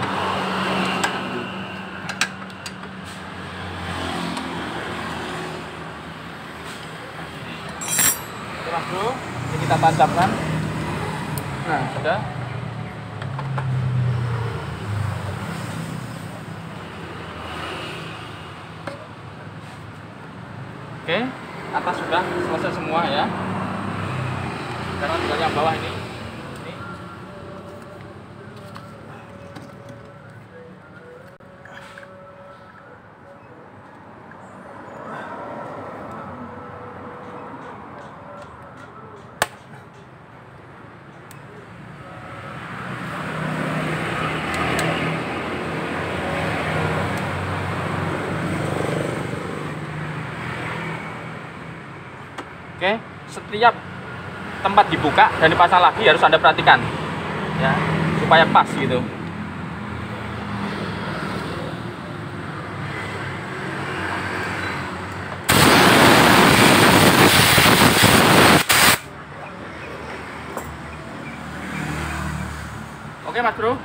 Oke Mas Bro, ini kita tancapkan. Nah, sudah. Oke, atas sudah selesai semua ya. Sekarang tinggal yang bawah ini. Oke, setiap tempat dibuka dan dipasang lagi harus Anda perhatikan ya, supaya pas gitu. Oke Mas Bro.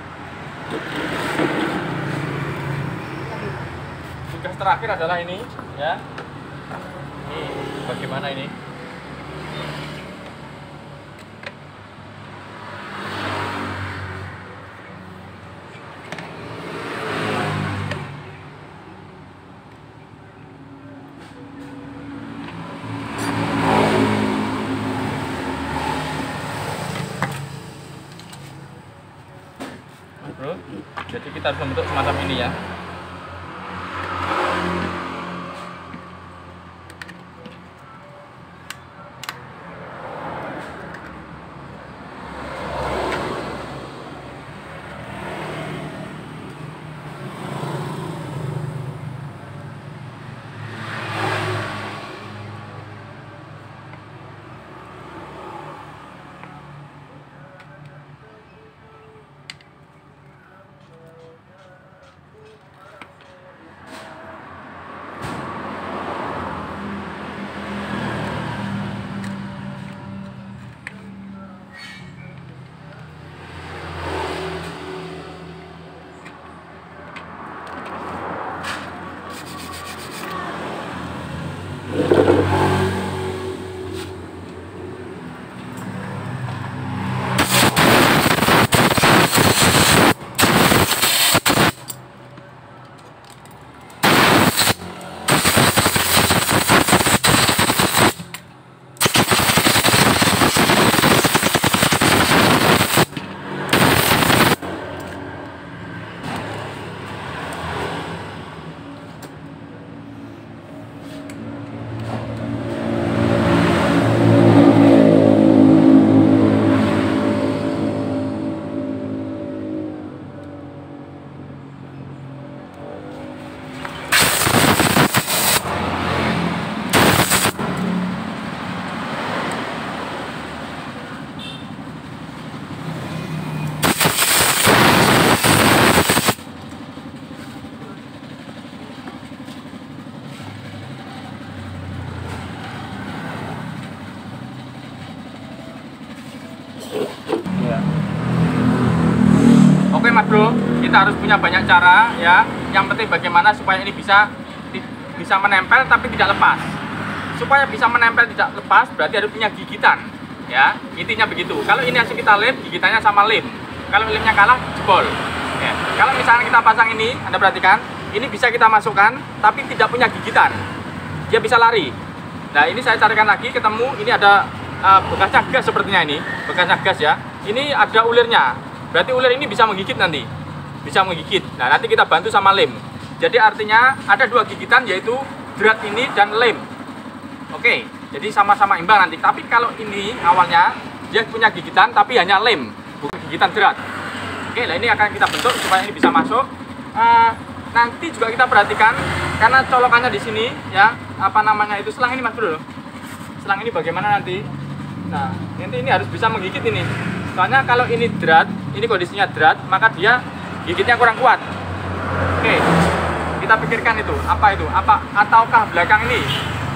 Tugas terakhir adalah ini ya. Ini bagaimana ini? Bro, jadi kita harus membentuk semacam ini ya. Oke Mas Bro, kita harus punya banyak cara ya. Yang penting bagaimana supaya ini bisa menempel tapi tidak lepas. Supaya bisa menempel tidak lepas berarti harus punya gigitan ya. Intinya begitu. Kalau ini langsung kita lem, gigitannya sama lem. Kalau lemnya kalah, jebol. Ya. Kalau misalnya kita pasang ini, Anda perhatikan, ini bisa kita masukkan tapi tidak punya gigitan. Dia bisa lari. Nah, ini saya carikan lagi ketemu, ini ada bekasnya gas sepertinya ini. Bekasnya gas ya. Ini ada ulirnya. Berarti ulir ini bisa menggigit nanti. Bisa menggigit. Nah, nanti kita bantu sama lem. Jadi artinya ada dua gigitan yaitu drat ini dan lem. Oke, jadi sama-sama imbang nanti. Tapi kalau ini awalnya dia punya gigitan tapi hanya lem, bukan gigitan drat. Oke, nah ini akan kita bentuk supaya ini bisa masuk. Nanti juga kita perhatikan karena colokannya di sini ya, apa namanya itu selang ini Mas Bro. Selang ini bagaimana nanti? Nah, nanti ini harus bisa menggigit ini. Soalnya kalau ini drat, ini kondisinya drat, maka dia gigitnya kurang kuat. Oke, kita pikirkan itu, apa itu? Ataukah belakang ini?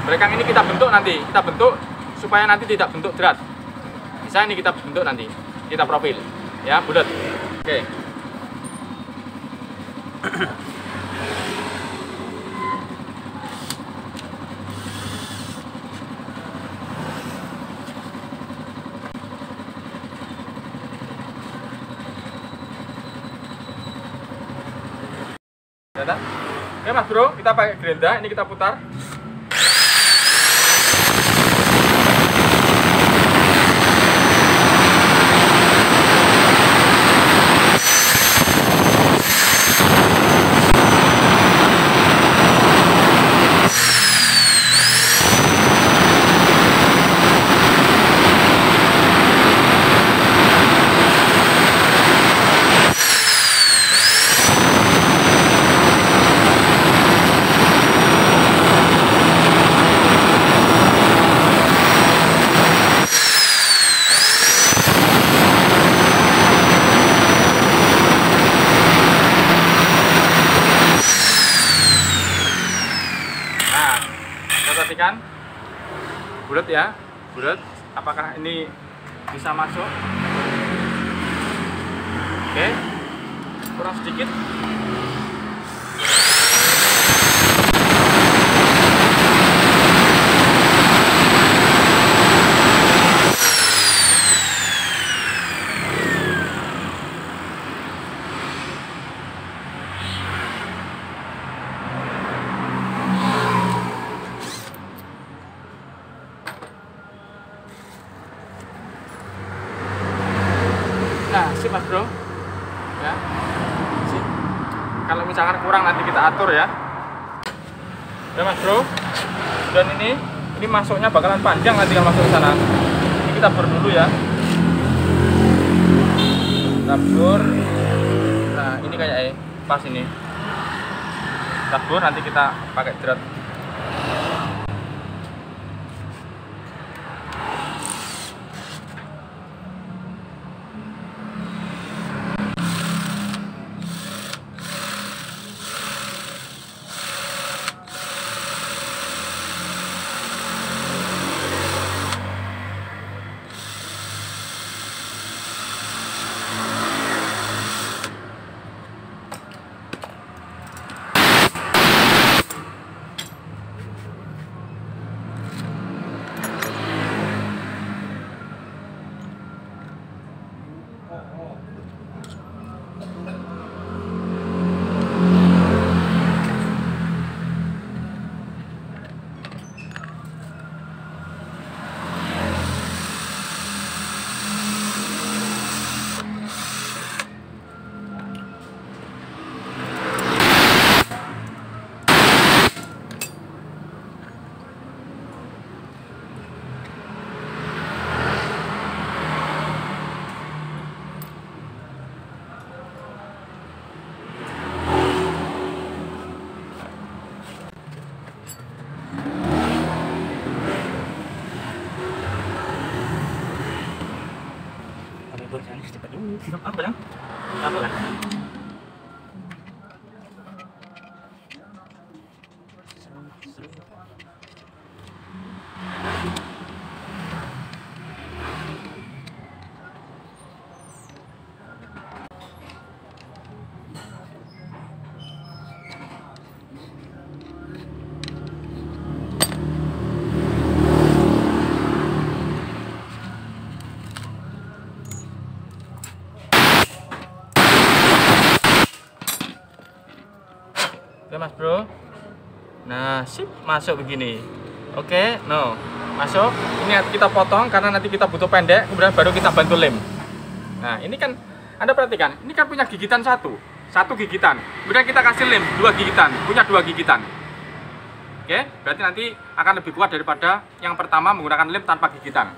Belakang ini kita bentuk nanti, kita bentuk supaya nanti tidak bentuk drat. Bisa ini kita bentuk nanti, kita profil, ya bulat. Oke. Oke Mas Bro, kita pakai gerinda, ini kita putar. Perhatikan bulat ya, bulat. Apakah ini bisa masuk? Oke, kurang sedikit. Nah, sip Mas Bro. Ya. Sip. Kalau misalkan kurang nanti kita atur ya. Ya Mas Bro. Dan ini masuknya bakalan panjang nanti kalau masuk ke sana. Ini kita bor dulu ya. Kita bor. Nah, ini kayak pas ini. Kita bor, nanti kita pakai jerat. Cepat dulu. Apa ya? Apa kan? Oke Mas Bro. Nah, sip, masuk begini. Oke, no. Masuk. Ini kita potong karena nanti kita butuh pendek, kemudian baru kita bantu lem. Nah, ini kan Anda perhatikan, ini kan punya gigitan satu gigitan. Kemudian kita kasih lem 2 gigitan, punya 2 gigitan. Oke, berarti nanti akan lebih kuat daripada yang pertama menggunakan lem tanpa gigitan.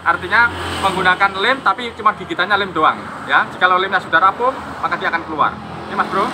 Artinya menggunakan lem tapi cuma gigitannya lem doang, ya. Jika lemnya sudah rapuh, maka dia akan keluar. Ini Mas Bro.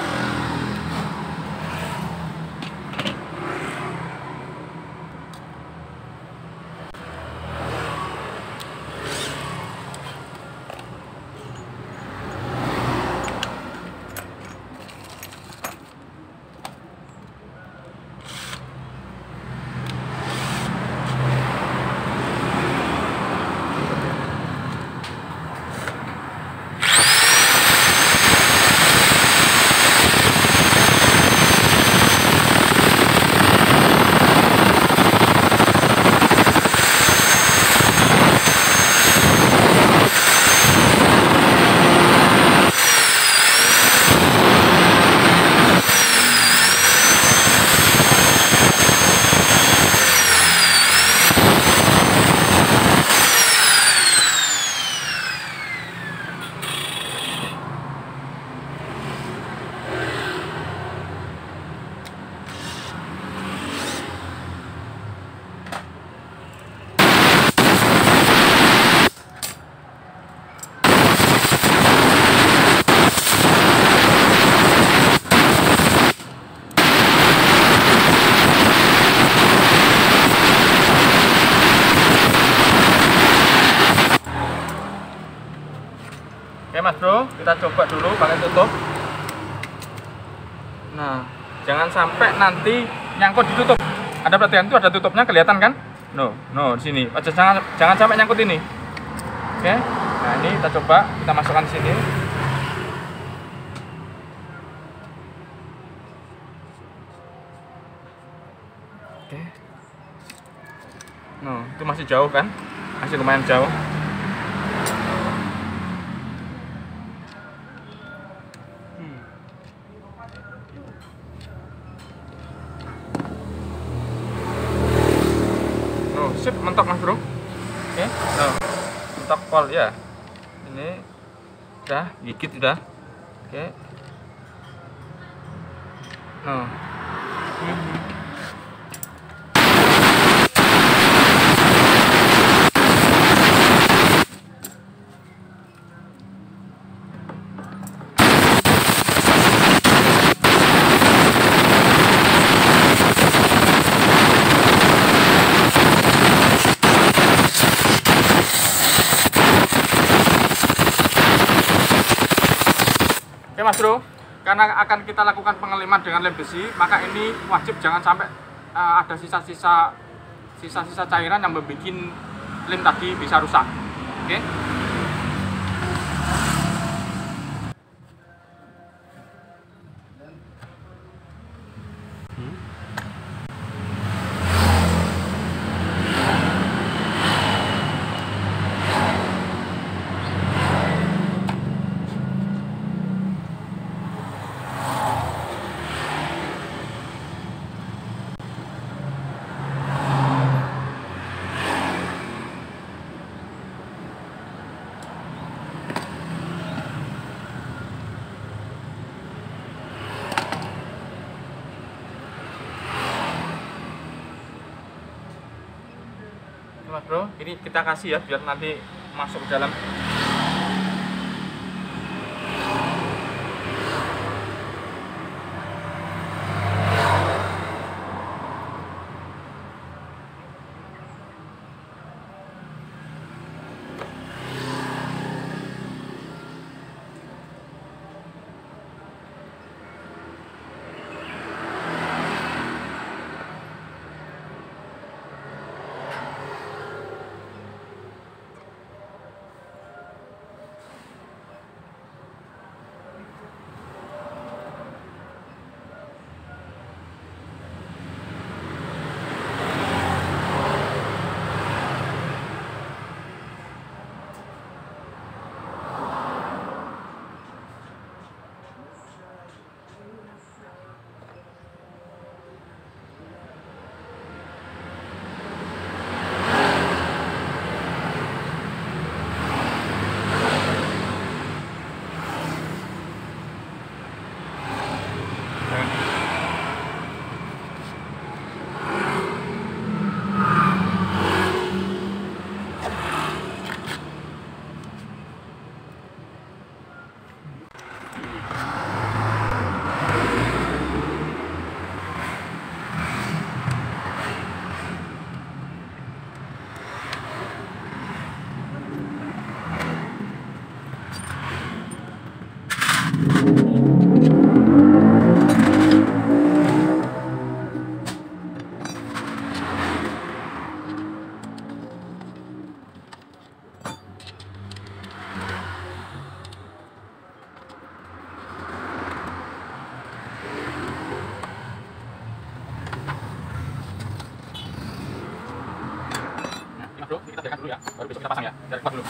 Oke Mas Bro, kita coba dulu pakai tutup. Nah, jangan sampai nanti nyangkut ditutup. Ada perhatian itu ada tutupnya kelihatan kan? No, di sini. Jangan sampai nyangkut ini. Oke. Nah, ini kita coba, kita masukkan di sini. Itu masih jauh kan? Masih lumayan jauh. Oh, sip, mentok Mas Bro. Oke, nah, mentok pol ya. Ini udah gigit udah. Oke. Nah. Oke Mas Bro, karena akan kita lakukan pengeliman dengan lem besi, maka ini wajib jangan sampai ada sisa-sisa cairan yang membuat lem tadi bisa rusak. Oke. Mas Bro, ini kita kasih ya biar nanti masuk ke dalam. Bro, ini kita biarkan dulu ya, baru besok kita pasang ya, biar kuat dulu.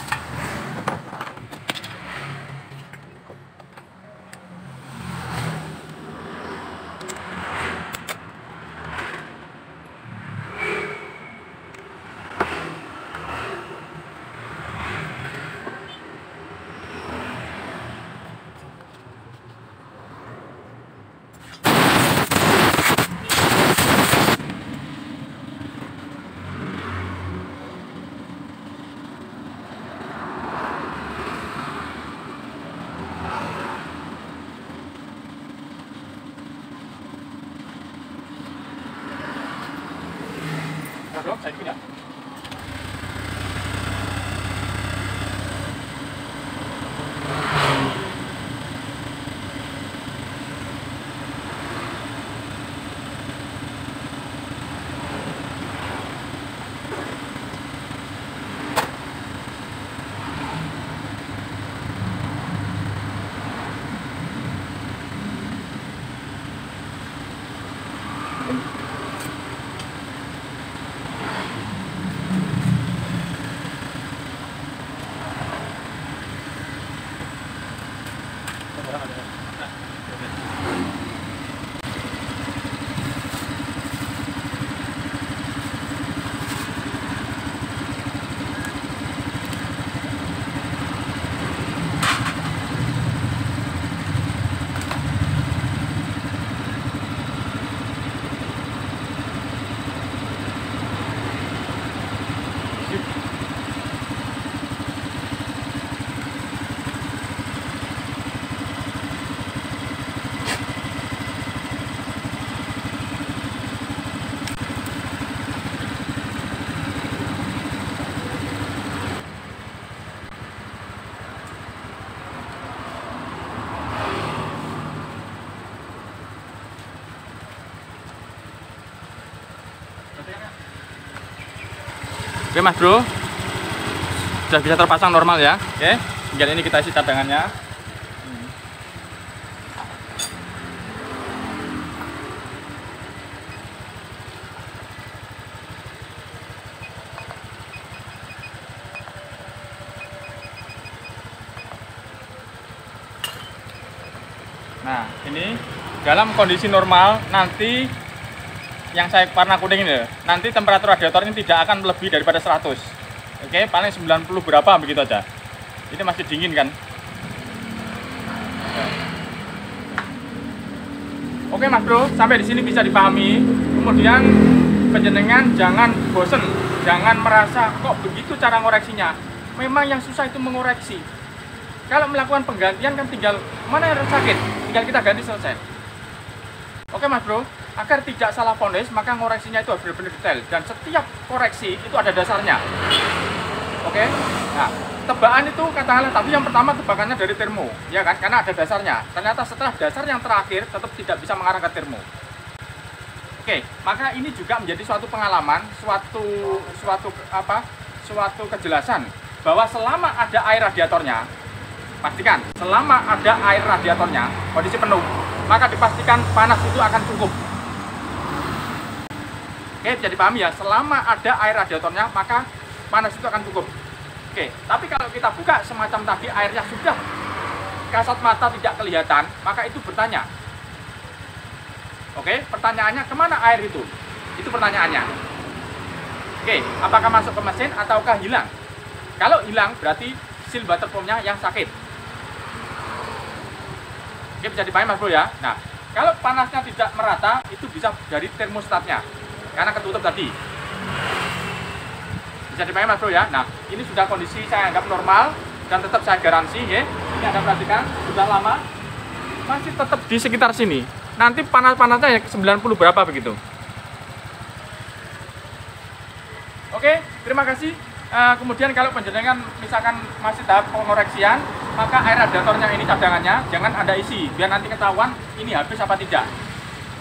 Oke Mas Bro, sudah bisa terpasang normal ya. Oke, tinggal ini kita isi cadangannya. Nah, ini dalam kondisi normal nanti yang saya warna kuning ini, nanti temperatur radiator ini tidak akan lebih daripada 100. Oke, paling 90 berapa begitu aja. Ini masih dingin kan? Oke Mas Bro, sampai di sini bisa dipahami. Kemudian penjenengan jangan bosen, jangan merasa kok begitu cara ngoreksinya. Memang yang susah itu mengoreksi. Kalau melakukan penggantian kan tinggal mana yang sakit, tinggal kita ganti selesai. Oke Mas Bro, agar tidak salah ponis maka ngoreksinya itu harus benar-benar detail dan setiap koreksi itu ada dasarnya. Oke, nah tebakan itu katakanlah tadi yang pertama tebakannya dari termo, ya kan? Karena ada dasarnya. Ternyata setelah dasar yang terakhir tetap tidak bisa mengarah ke termo. Oke, maka ini juga menjadi suatu pengalaman, suatu kejelasan bahwa selama ada air radiatornya, pastikan selama ada air radiatornya kondisi penuh, maka dipastikan panas itu akan cukup. Oke, bisa dipahami ya, selama ada air radiatornya maka panas itu akan cukup. Oke, tapi kalau kita buka semacam tadi airnya sudah kasat mata tidak kelihatan, maka itu bertanya. Oke, pertanyaannya kemana air itu? Itu pertanyaannya. Oke, apakah masuk ke mesin ataukah hilang? Kalau hilang berarti seal water pumpnya yang sakit. Oke, bisa dipahami Mas Bro ya. Nah, kalau panasnya tidak merata itu bisa dari termostatnya karena ketutup tadi. Bisa dipahami Mas Bro ya. Nah, ini sudah kondisi saya anggap normal dan tetap saya garansi ya. Ini Anda perhatikan sudah lama masih tetap di sekitar sini. Nanti panas-panasnya ya 90 berapa begitu. Oke, terima kasih. Kemudian kalau penjenengan misalkan masih tahap pengoreksian, maka air radiatornya ini cadangannya jangan Anda isi biar nanti ketahuan ini habis apa tidak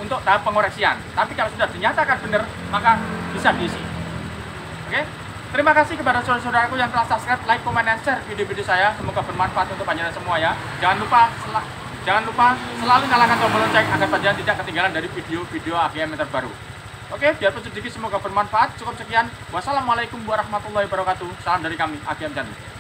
untuk tahap pengoreksian. Tapi kalau sudah dinyatakan benar, maka bisa diisi. Oke, terima kasih kepada saudara-saudaraku yang telah subscribe, like, komen, dan share video-video saya. Semoga bermanfaat untuk panjenengan semua ya. Jangan lupa selalu nyalakan tombol lonceng agar panjenengan tidak ketinggalan dari video-video AGM yang terbaru. Oke, biarpun sedikit semoga bermanfaat. Cukup sekian. Wassalamualaikum warahmatullahi wabarakatuh. Salam dari kami, AGM Channel.